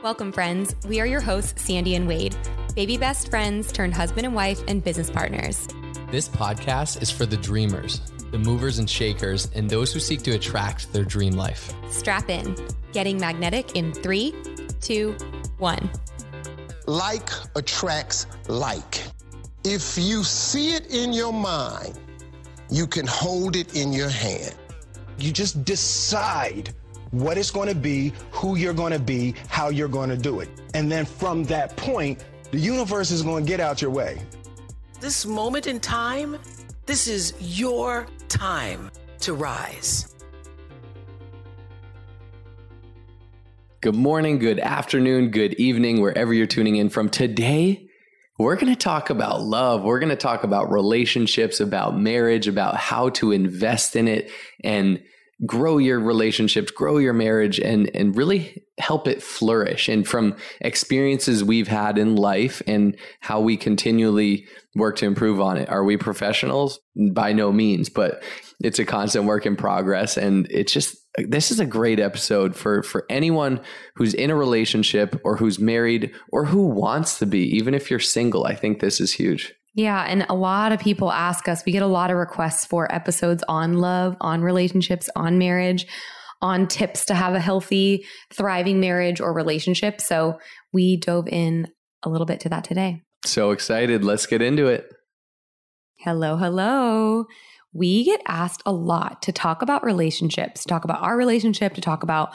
Welcome, friends. We are your hosts, Sandy and Wade, baby best friends turned husband and wife and business partners. This podcast is for the dreamers, the movers and shakers, and those who seek to attract their dream life. Strap in. Getting magnetic in 3, 2, 1. Like attracts like. If you see it in your mind, you can hold it in your hand. You just decide what it's going to be, who you're going to be, how you're going to do it. And then from that point, the universe is going to get out your way. This moment in time, this is your time to rise. Good morning, good afternoon, good evening, wherever you're tuning in from. Today, we're going to talk about love. We're going to talk about relationships, about marriage, about how to invest in it and grow your relationships, grow your marriage, and really help it flourish. And from experiences we've had in life and how we continually work to improve on it. Are we professionals? By no means, but it's a constant work in progress. And this is a great episode for anyone who's in a relationship or who's married or who wants to be, even if you're single. I think this is huge. Yeah. And a lot of people ask us, we get a lot of requests for episodes on love, on relationships, on marriage, on tips to have a healthy, thriving marriage or relationship. So we dove in a little bit to that today. So excited. Let's get into it. Hello, hello. We get asked a lot to talk about relationships, to talk about our relationship, to talk about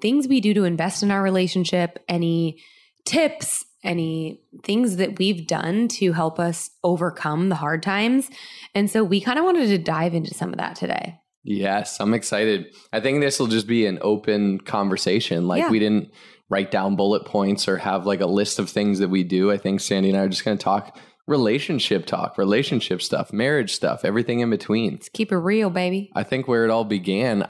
things we do to invest in our relationship, any tips, any things that we've done to help us overcome the hard times. And so we kind of wanted to dive into some of that today. Yes, I'm excited. I think this will just be an open conversation. We didn't write down bullet points or have like a list of things that we do. I think Sandy and I are just going to talk, relationship stuff, marriage stuff, everything in between. Let's keep it real, baby. I think where it all began,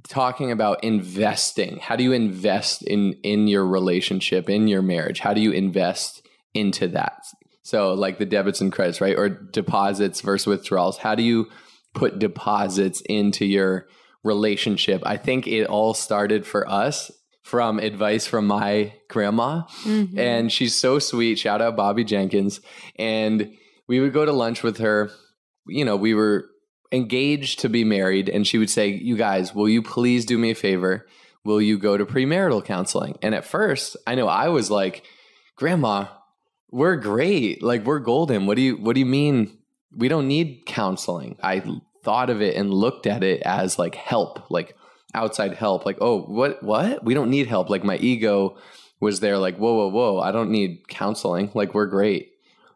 talking about investing. How do you invest in your relationship, in your marriage? How do you invest into that? So like the debits and credits, right? Or deposits versus withdrawals. How do you put deposits into your relationship? I think it all started for us from advice from my grandma. Mm-hmm. And she's so sweet. Shout out Bobby Jenkins. And we would go to lunch with her. You know, we were engaged to be married, and she would say, "You guys, will you please do me a favor? Will you go to premarital counseling?" And at first, I know I was like, "Grandma, we're great. Like, we're golden. What do you mean we don't need counseling?" I thought of it and looked at it as like help, like outside help. Like, oh, what? We don't need help. Like my ego was there like, whoa. I don't need counseling. Like, we're great.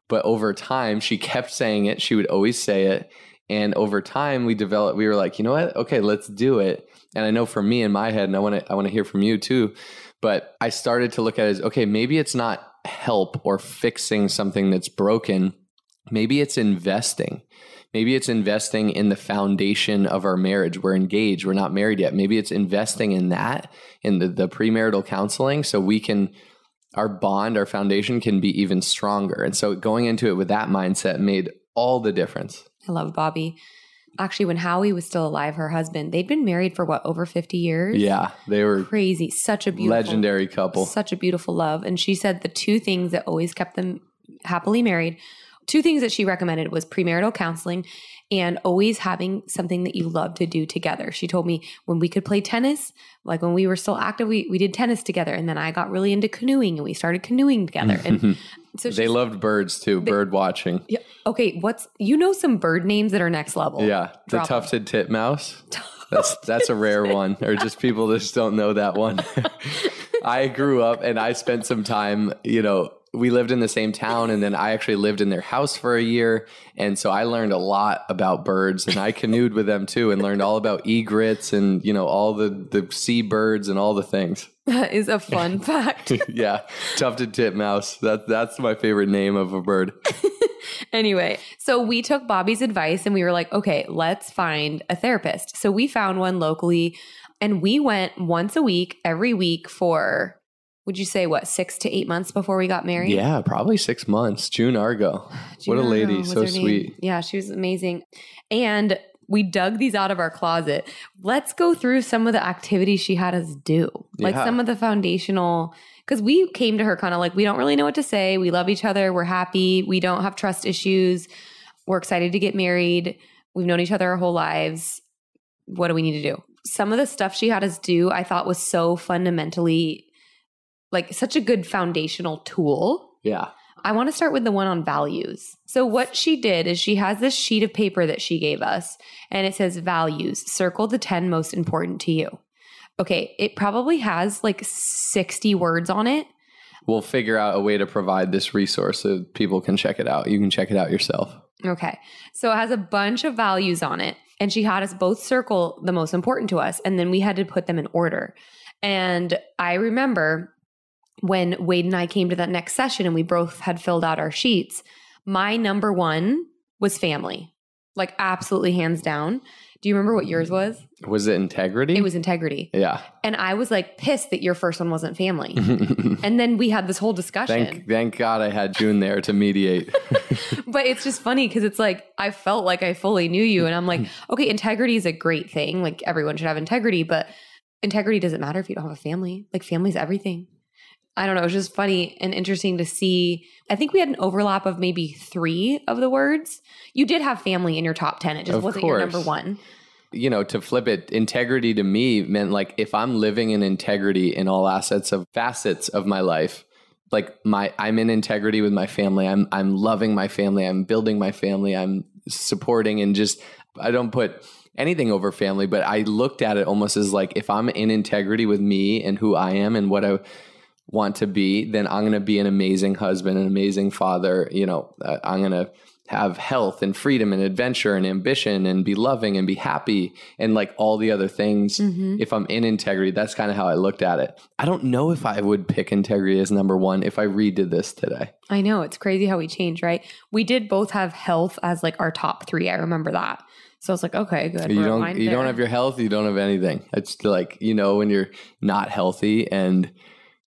But over time, she kept saying it. She would always say it. And over time, we were like, you know what? Okay, let's do it. And I know for me in my head, and I want to hear from you too, but I started to look at it as, okay, maybe it's not help or fixing something that's broken. Maybe it's investing. Maybe it's investing in the foundation of our marriage. We're engaged. We're not married yet. Maybe it's investing in that, in the premarital counseling, so our bond, our foundation can be even stronger. And so going into it with that mindset made all the difference. I love Bobby. Actually, when Howie was still alive, her husband, they'd been married for over 50 years? Yeah, they were crazy. Such a beautiful, legendary couple. Such a beautiful love. And she said the two things that always kept them happily married, two things that she recommended was premarital counseling and always having something that you love to do together. She told me when we could play tennis, like when we were still active, we did tennis together. And then I got really into canoeing and we started canoeing together. And so they loved birds too, bird watching. Yeah. Okay. Some bird names that are next level. Yeah. The tufted titmouse. That's a rare one, or just people that just don't know that one. I grew up and I spent some time, we lived in the same town, and then I actually lived in their house for a year. And so I learned a lot about birds, and I canoed with them too and learned all about egrets and, all the sea birds and all the things. That is a fun fact. Yeah. Tufted titmouse. That's my favorite name of a bird. Anyway, so we took Bobby's advice and we were like, okay, let's find a therapist. So we found one locally and we went once a week, every week for, would you say 6 to 8 months before we got married? Yeah, probably 6 months. June Argo. What a lady. So sweet. Yeah, she was amazing. And we dug these out of our closet. Let's go through some of the activities she had us do. Like some of the foundational, because we came to her kind of like, we don't really know what to say. We love each other. We're happy. We don't have trust issues. We're excited to get married. We've known each other our whole lives. What do we need to do? Some of the stuff she had us do, I thought was so fundamentally, like such a good foundational tool. Yeah. I want to start with the one on values. So what she did is she has this sheet of paper that she gave us and it says values, circle the 10 most important to you. Okay. It probably has like 60 words on it. We'll figure out a way to provide this resource so people can check it out. You can check it out yourself. Okay. So it has a bunch of values on it and she had us both circle the most important to us. And then we had to put them in order. And I remember when Wade and I came to that next session and we both had filled out our sheets, my number one was family, like absolutely hands down. Do you remember what yours was? Was it integrity? It was integrity. Yeah. And I was like pissed that your first one wasn't family. And then we had this whole discussion. Thank God I had June there to mediate. But it's just funny because it's like, I felt like I fully knew you. And I'm like, okay, integrity is a great thing. Like everyone should have integrity, but integrity doesn't matter if you don't have a family. Like family's everything. I don't know. It was just funny and interesting to see. I think we had an overlap of maybe 3 of the words. You did have family in your top 10. It just wasn't your number one. You know, to flip it, integrity to me meant like if I'm living in integrity in all facets of my life, like I'm in integrity with my family. I'm loving my family. I'm building my family. I'm supporting and just, I don't put anything over family, but I looked at it almost as like if I'm in integrity with me and who I am and what I want to be, then I'm going to be an amazing husband, an amazing father. You know, I'm going to have health and freedom and adventure and ambition and be loving and be happy and like all the other things. If I'm in integrity, that's kind of how I looked at it. I don't know if I would pick integrity as number one if I redid this today. I know. It's crazy how we change, right? We did both have health as like our top 3. I remember that. So I was like, okay, good. You don't have your health. You don't have anything. It's like, you know, when you're not healthy and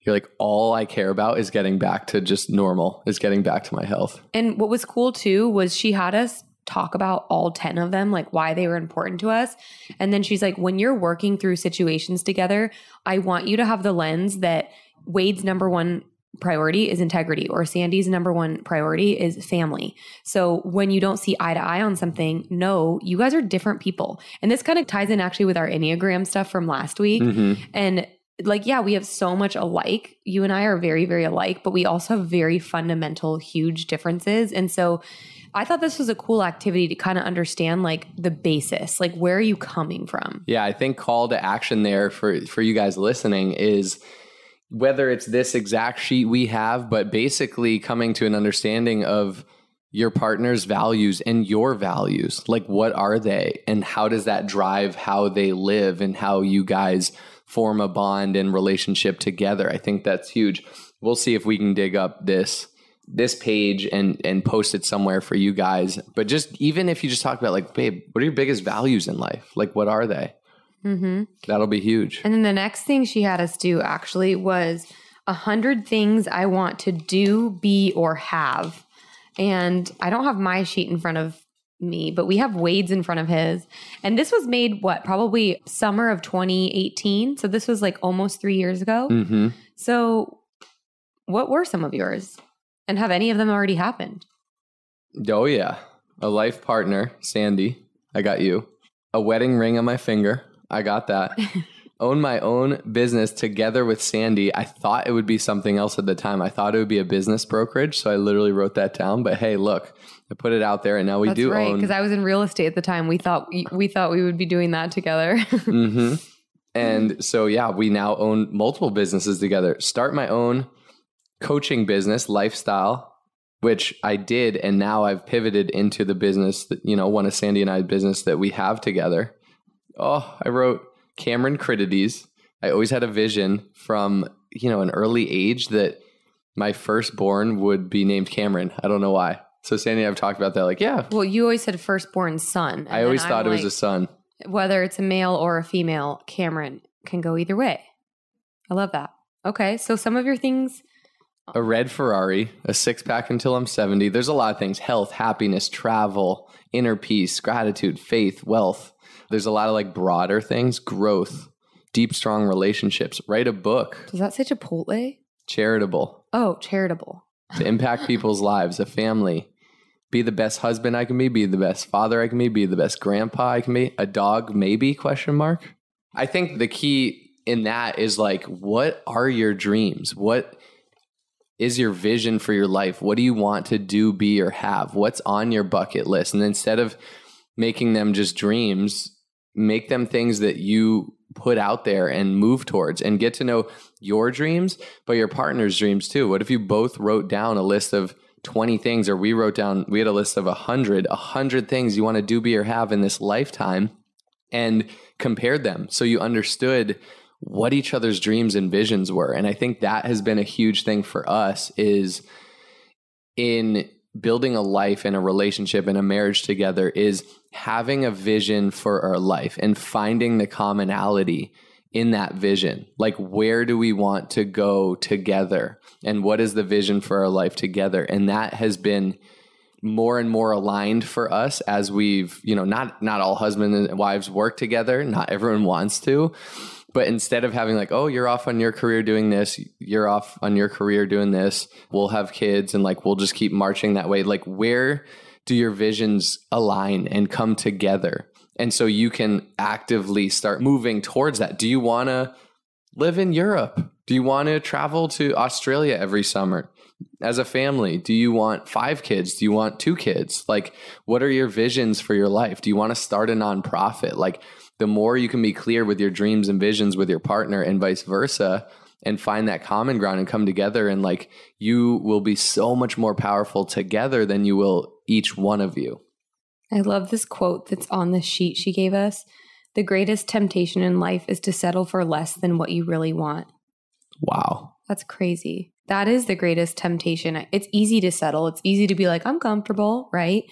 you're like, all I care about is getting back to just normal, is getting back to my health. And what was cool too was she had us talk about all 10 of them, like why they were important to us. And then she's like, when you're working through situations together, I want you to have the lens that Wade's number one priority is integrity or Sandy's number one priority is family. So when you don't see eye to eye on something, no, you guys are different people. And this kind of ties in actually with our Enneagram stuff from last week. And like, yeah, we have so much alike. You and I are very, very alike, but we also have very fundamental, huge differences. And so I thought this was a cool activity to kind of understand like the basis, like where are you coming from? Yeah, I think call to action there for you guys listening is whether it's this exact sheet we have, but basically coming to an understanding of your partner's values and your values. Like, what are they? And how does that drive how they live and how you guys form a bond and relationship together? I think that's huge. We'll see if we can dig up this page and post it somewhere for you guys. But just even if you just talk about like, babe, what are your biggest values in life? Like, what are they? That'll be huge. And then the next thing she had us do actually was 100 things I want to do, be, or have. And I don't have my sheet in front of me, but we have Wade's in front of his. And this was made, probably summer of 2018. So this was like almost 3 years ago. So what were some of yours? And have any of them already happened? Oh, yeah. A life partner, Sandy. I got you. A wedding ring on my finger. I got that. Own my own business together with Sandy. I thought it would be something else at the time. I thought it would be a business brokerage. So I literally wrote that down. But hey, look, I put it out there and now we do own. Because I was in real estate at the time. We thought we would be doing that together. And so, yeah, we now own multiple businesses together. Start my own coaching business, Lifestyle, which I did. And now I've pivoted into the business that, you know, one of Sandy and I's business that we have together. Oh, I wrote Cameron Critides. I always had a vision from, you know, an early age that my firstborn would be named Cameron. I don't know why. So Sandy and I have talked about that. Like, yeah. Well, you always said firstborn son. I always thought it was a son. Whether it's a male or a female, Cameron can go either way. I love that. Okay. So some of your things A red Ferrari, a 6-pack until I'm 70. There's a lot of things: health, happiness, travel, inner peace, gratitude, faith, wealth. There's a lot of like broader things: growth, deep, strong relationships. Write a book. Does that say Chipotle? Charitable. Oh, charitable. To impact people's lives, a family. Be the best husband I can be the best father I can be the best grandpa I can be, a dog maybe, question mark. I think the key in that is like, what are your dreams? What is your vision for your life? What do you want to do, be, or have? What's on your bucket list? And instead of making them just dreams, make them things that you put out there and move towards, and get to know your dreams, but your partner's dreams too. What if you both wrote down a list of 20 things, or we had a list of 100 things you want to do, be, or have in this lifetime, and compared them so you understood what each other's dreams and visions were. And I think that has been a huge thing for us, is in building a life and a relationship and a marriage together, is having a vision for our life and finding the commonality in that vision. Like, where do we want to go together? And what is the vision for our life together? And that has been more and more aligned for us as we've, not all husbands and wives work together. Not everyone wants to. But instead of having like, oh, you're off on your career doing this, you're off on your career doing this, we'll have kids and like, we'll just keep marching that way. Like, where do your visions align and come together? And so you can actively start moving towards that. Do you want to live in Europe? Do you want to travel to Australia every summer as a family? Do you want 5 kids? Do you want 2 kids? Like, what are your visions for your life? Do you want to start a nonprofit? Like, the more you can be clear with your dreams and visions with your partner, and vice versa, and find that common ground and come together, and like, you will be so much more powerful together than you will each one of you. I love this quote that's on the sheet she gave us. The greatest temptation in life is to settle for less than what you really want. Wow. That's crazy. That is the greatest temptation. It's easy to settle. It's easy to be like, I'm comfortable, right?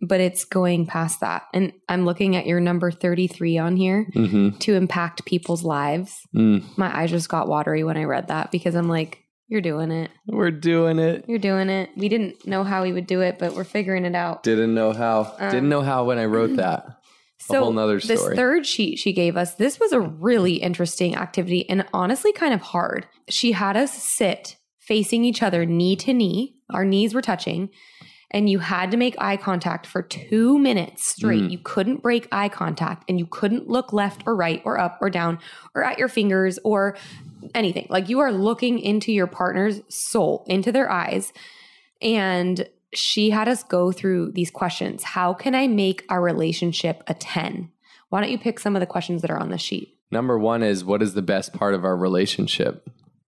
But it's going past that. And I'm looking at your number 33 on here, to impact people's lives. My eyes just got watery when I read that, because I'm like, you're doing it. We're doing it. You're doing it. We didn't know how we would do it, but we're figuring it out. Didn't know how. Didn't know how when I wrote that. A whole nother story. This third sheet she gave us, this was a really interesting activity, and honestly kind of hard. She had us sit facing each other, knee to knee. Our knees were touching. And you had to make eye contact for 2 minutes straight. You couldn't break eye contact, and you couldn't look left or right or up or down or at your fingers or anything. Like, you are looking into your partner's soul, into their eyes. And she had us go through these questions. How can I make our relationship a 10? Why don't you pick some of the questions that are on the sheet? Number 1 is, what is the best part of our relationship?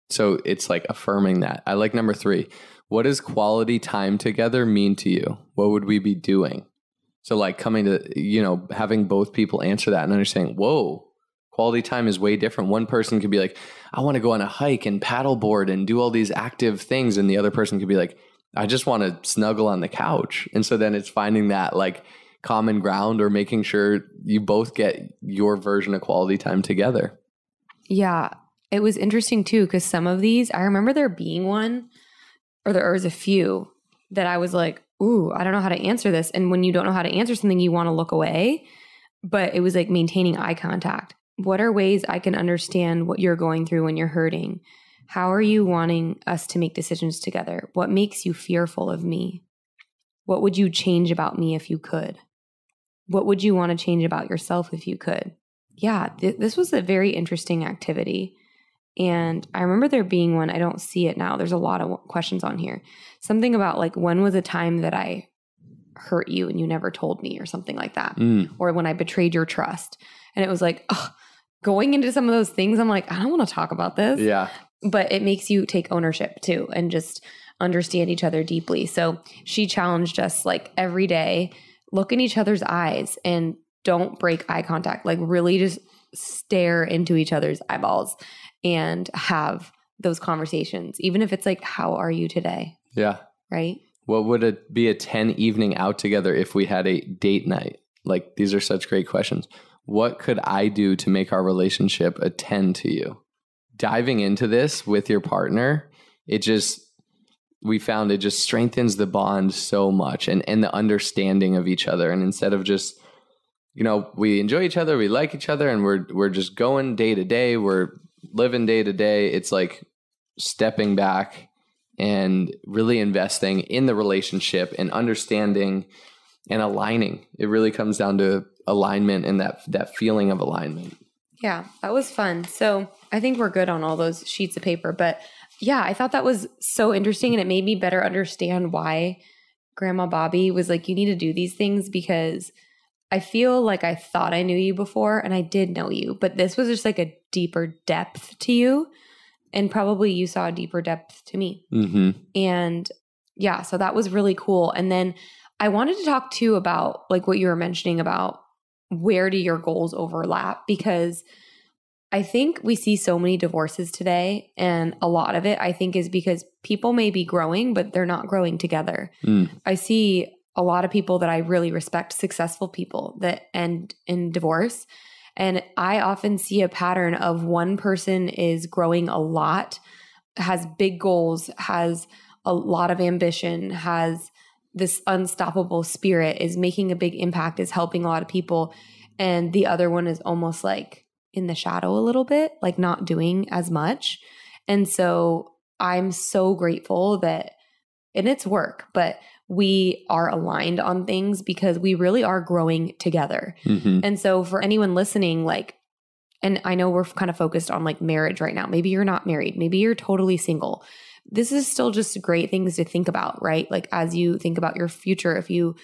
So it's like affirming that. I like number 3. What does quality time together mean to you? What would we be doing? So like coming to, having both people answer that and understanding, whoa, quality time is way different. One person could be like, I want to go on a hike and paddleboard and do all these active things. And the other person could be like, I just want to snuggle on the couch. And so then it's finding that like common ground, or making sure you both get your version of quality time together. Yeah. It was interesting too, because some of these, I remember there being one, or there was a few that I was like, ooh, I don't know how to answer this. And when you don't know how to answer something, you want to look away. But it was like maintaining eye contact. What are ways I can understand what you're going through when you're hurting? How are you wanting us to make decisions together? What makes you fearful of me? What would you change about me if you could? What would you want to change about yourself if you could? Yeah, this was a very interesting activity. And I remember there being one, I don't see it now. There's a lot of questions on here. Something about like, when was a time that I hurt you and you never told me, or something like that. Or when I betrayed your trust. And it was like, going into some of those things, I'm like, I don't want to talk about this. Yeah. But it makes you take ownership too, and just understand each other deeply. So she challenged us like every day, look in each other's eyes and don't break eye contact. Like, really just stare into each other's eyeballs and have those conversations, even if it's like, how are you today? Yeah. Right? What would it be a 10 evening out together if we had a date night? Like, these are such great questions. What could I do to make our relationship a 10 to you? Diving into this with your partner we found it just strengthens the bond so much and the understanding of each other. And instead of just, we enjoy each other, we like each other, and we're just going day to day, we're living day to day. It's like stepping back and really investing in the relationship and understanding and aligning. It really comes down to alignment and that feeling of alignment. Yeah, that was fun. So I think we're good on all those sheets of paper, but yeah, I thought that was so interesting, and it made me better understand why Grandma Bobby was like, you need to do these things, because I feel like I thought I knew you before, and I did know you, but this was just like a deeper depth to you, and probably you saw a deeper depth to me. Mm-hmm. And yeah, so that was really cool. And then I wanted to talk too about like what you were mentioning about where do your goals overlap, because I think we see so many divorces today, and a lot of it I think is because people may be growing, but they're not growing together. I see a lot of people that I really respect, successful people, that end in divorce. And I often see a pattern of one person is growing a lot, has big goals, has a lot of ambition, has this unstoppable spirit, is making a big impact, is helping a lot of people. And the other one is almost like in the shadow a little bit, like not doing as much. And so I'm so grateful that, and it's work, but we are aligned on things because we really are growing together. Mm-hmm. And so for anyone listening, like, and I know we're kind of focused on like marriage right now. Maybe you're not married. Maybe you're totally single. This is still just great things to think about, right? Like as you think about your future, if you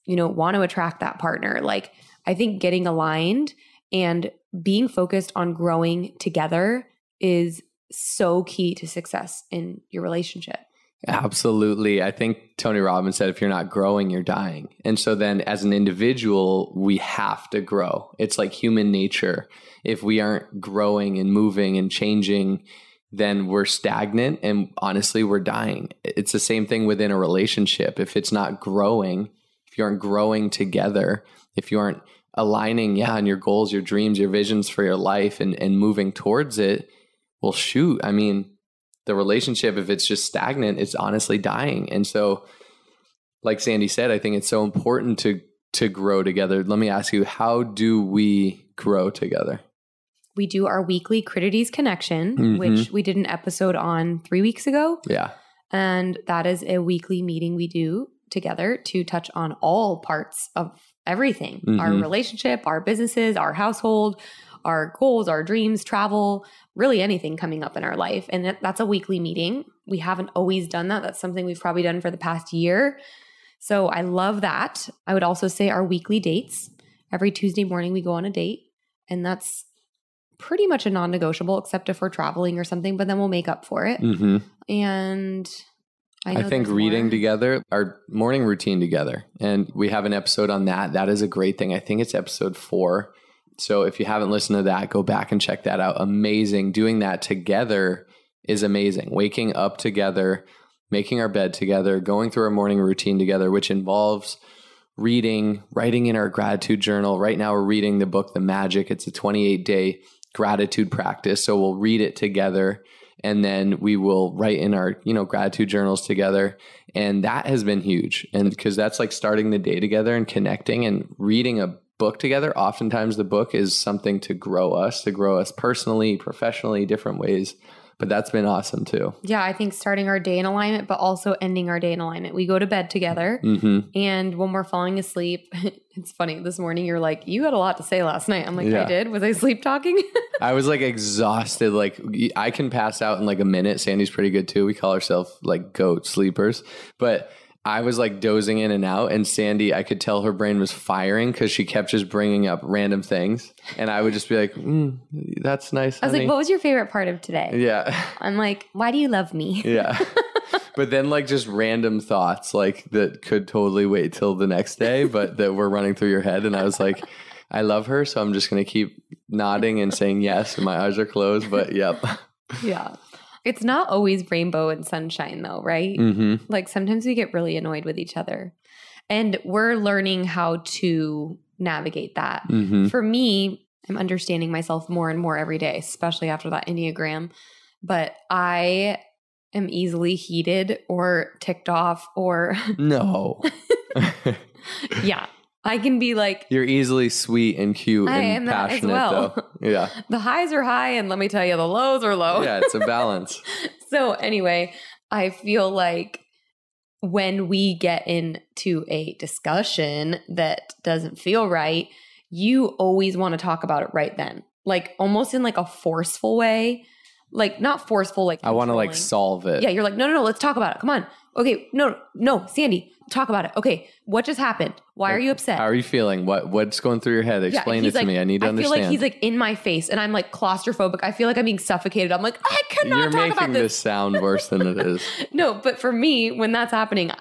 want to attract that partner, like I think getting aligned and being focused on growing together is so key to success in your relationship. Absolutely. I think Tony Robbins said, if you're not growing, you're dying. And so then as an individual, we have to grow. It's like human nature. If we aren't growing and moving and changing, then we're stagnant, and honestly, we're dying. It's the same thing within a relationship. If it's not growing, if you aren't growing together, if you aren't aligning, on your goals, your dreams, your visions for your life and moving towards it, well, shoot, I mean, the relationship, if it's just stagnant, it's honestly dying. And so, like Sandy said, I think it's so important to grow together. Let me ask you, how do we grow together? We do our weekly Critides Connection, which we did an episode on 3 weeks ago. Yeah. And that is a weekly meeting we do together to touch on all parts of everything, our relationship, our businesses, our household, our goals, our dreams, travel, really anything coming up in our life. And that's a weekly meeting. We haven't always done that. That's something we've probably done for the past year. So I love that. I would also say our weekly dates. Every Tuesday morning we go on a date, and that's pretty much a non-negotiable, except if we're traveling or something, but then we'll make up for it. And I think reading together, our morning routine together, and we have an episode on that. That is a great thing. I think it's episode 4. So if you haven't listened to that, go back and check that out. Amazing. Doing that together is amazing. Waking up together, making our bed together, going through our morning routine together, which involves reading, writing in our gratitude journal. Right now we're reading the book, The Magic. It's a 28-day gratitude practice. So we'll read it together, and then we will write in our, gratitude journals together. And that has been huge. And because that's like starting the day together and connecting and reading a book together. Oftentimes the book is something to grow us personally, professionally, different ways. But that's been awesome too. Yeah, I think starting our day in alignment, but also ending our day in alignment. We go to bed together, and when we're falling asleep, it's funny. This morning, you're like, you had a lot to say last night. I'm like, I did? Was I sleep talking? I was like exhausted. Like I can pass out in like a minute. Sandy's pretty good too. We call ourselves like goat sleepers. But I was like dozing in and out, and Sandy, I could tell her brain was firing because she kept just bringing up random things. And I would just be like, that's nice, honey. I was like, what was your favorite part of today? Yeah. I'm like, why do you love me? Yeah. But then like just random thoughts like that could totally wait till the next day, but that were running through your head. And I was like, I love her, so I'm just going to keep nodding and saying yes. And my eyes are closed, but yep. Yeah. It's not always rainbow and sunshine though, right? Like sometimes we get really annoyed with each other, and we're learning how to navigate that. For me, I'm understanding myself more and more every day, especially after that Enneagram. But I am easily heated or ticked off or No. yeah. I can be like, You're easily sweet and cute I and am that as passionate well. though. Yeah. The highs are high and let me tell you, the lows are low. Yeah, it's a balance. So anyway, I feel like when we get into a discussion that doesn't feel right, you always want to talk about it right then. Like almost in like a forceful way. Like not forceful, like I want to like controlling. solve it. Yeah, you're like, no, let's talk about it. Come on. Okay, no, Sandy, talk about it. Okay, what just happened? Why are you upset? How are you feeling? What's going through your head? Explain it to me. I need to understand. I feel like he's like in my face and I'm like claustrophobic. I feel like I'm being suffocated. I'm like, I cannot You're talk about making this sound worse than it is. No, but for me, when that's happening,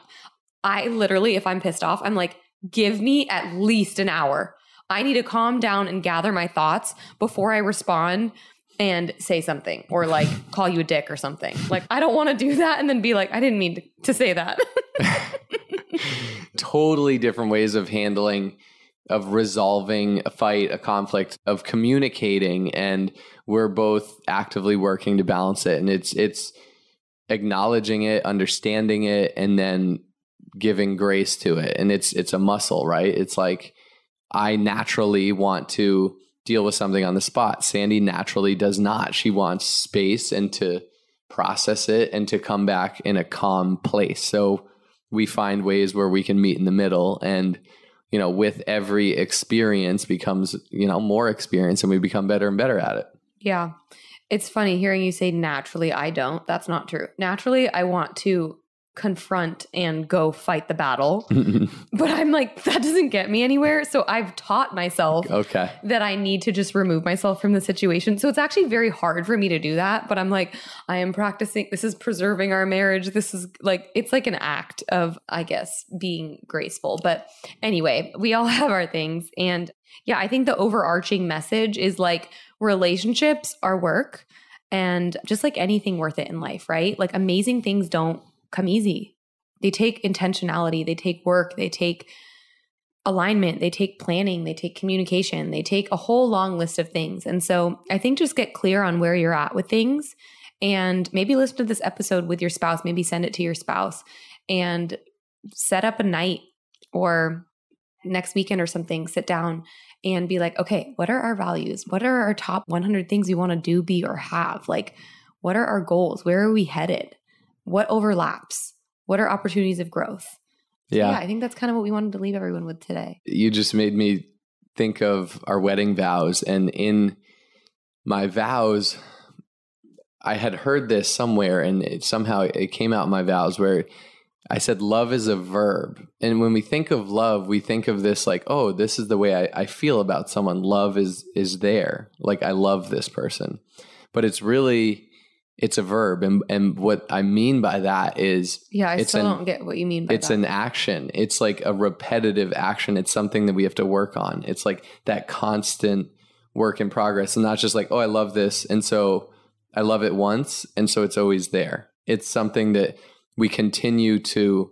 I literally, if I'm pissed off, I'm like, give me at least an hour. I need to calm down and gather my thoughts before I respond and say something or like call you a dick or something. Like, I don't want to do that and then be like, I didn't mean to say that. Totally different ways of handling, of resolving a fight, a conflict, of communicating. And we're both actively working to balance it. And it's acknowledging it, understanding it, and then giving grace to it. And it's a muscle, right? It's like, I naturally want to deal with something on the spot. Sandy naturally does not. She wants space and to process it and to come back in a calm place. So we find ways where we can meet in the middle. And, you know, with every experience becomes, you know, more experience and we become better and better at it. Yeah. It's funny hearing you say naturally, I don't. That's not true. Naturally, I want to confront and go fight the battle. But I'm like, that doesn't get me anywhere. So I've taught myself that I need to just remove myself from the situation. So it's actually very hard for me to do that. But I'm like, I am practicing. This is preserving our marriage. This is like, it's like an act of, I guess, being graceful. But anyway, we all have our things. And yeah, I think the overarching message is like relationships are work. And just like anything worth it in life, right? Like amazing things don't come easy. They take intentionality, they take work, they take alignment, they take planning, they take communication, they take a whole long list of things. And so I think just get clear on where you're at with things and maybe listen to this episode with your spouse, maybe send it to your spouse and set up a night or next weekend or something, sit down and be like, okay, what are our values? What are our top 100 things we want to do, be, or have? Like, what are our goals? Where are we headed? What overlaps? What are opportunities of growth? Yeah. I think that's kind of what we wanted to leave everyone with today. You just made me think of our wedding vows. And in my vows, I had heard this somewhere and somehow it came out in my vows where I said, love is a verb. And when we think of love, we think of this like, oh, this is the way I feel about someone. Love is there. Like, I love this person. But it's really... it's a verb. And what I mean by that is... yeah, I still don't get what you mean by that. It's an action. It's like a repetitive action. It's something that we have to work on. It's like that constant work in progress. And not just like, oh, I love this. And so I love it once. And so it's always there. It's something that we continue to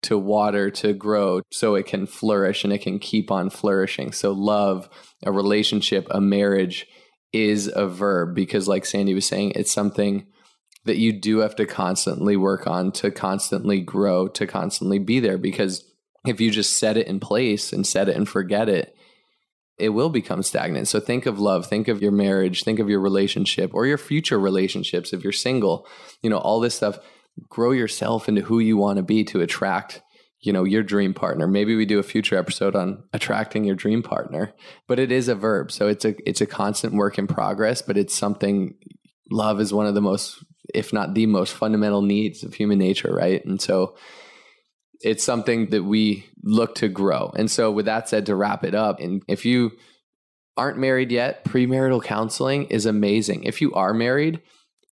water, to grow so it can flourish and it can keep on flourishing. So love, a relationship, a marriage is a verb because like Sandy was saying, it's something that you do have to constantly work on, to constantly grow, to constantly be there. Because if you just set it in place and set it and forget it, it will become stagnant. So think of love, think of your marriage, think of your relationship or your future relationships. If you're single, you know, all this stuff, grow yourself into who you want to be to attract, you know, your dream partner. Maybe we do a future episode on attracting your dream partner, but it is a verb. So it's a constant work in progress, but it's something, love is one of the most, if not the most fundamental needs of human nature. Right. And so it's something that we look to grow. And so with that said, to wrap it up, and if you aren't married yet, premarital counseling is amazing. If you are married,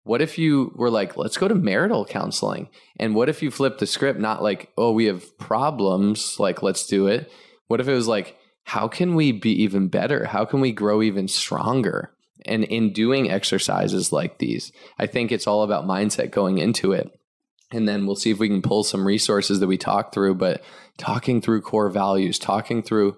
what if you were like, let's go to marital counseling? And what if you flip the script, not like, oh, we have problems, like, let's do it. What if it was like, how can we be even better? How can we grow even stronger? And in doing exercises like these, I think it's all about mindset going into it. And then we'll see if we can pull some resources that we talk through, but talking through core values, talking through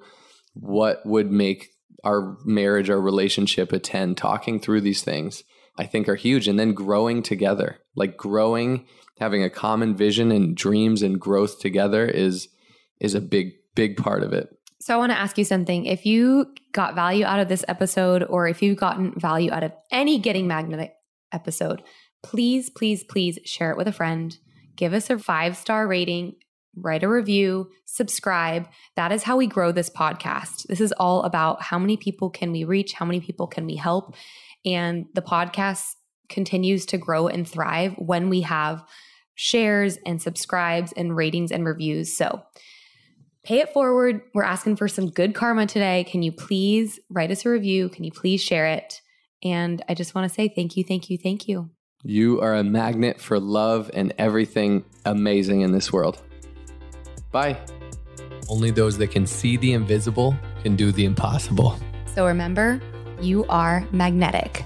what would make our marriage, our relationship a 10, talking through these things. I think are huge. And then growing together, like growing, having a common vision and dreams and growth together is a big part of it. So I want to ask you something. If you got value out of this episode, or if you've gotten value out of any Getting Magnetic episode, please, please, please share it with a friend. Give us a 5-star rating, write a review, subscribe. That is how we grow this podcast. This is all about how many people can we reach? How many people can we help? And the podcast continues to grow and thrive when we have shares and subscribes and ratings and reviews. So pay it forward. We're asking for some good karma today. Can you please write us a review? Can you please share it? And I just want to say thank you, thank you, thank you. You are a magnet for love and everything amazing in this world. Bye. Only those that can see the invisible can do the impossible. So remember, you are magnetic.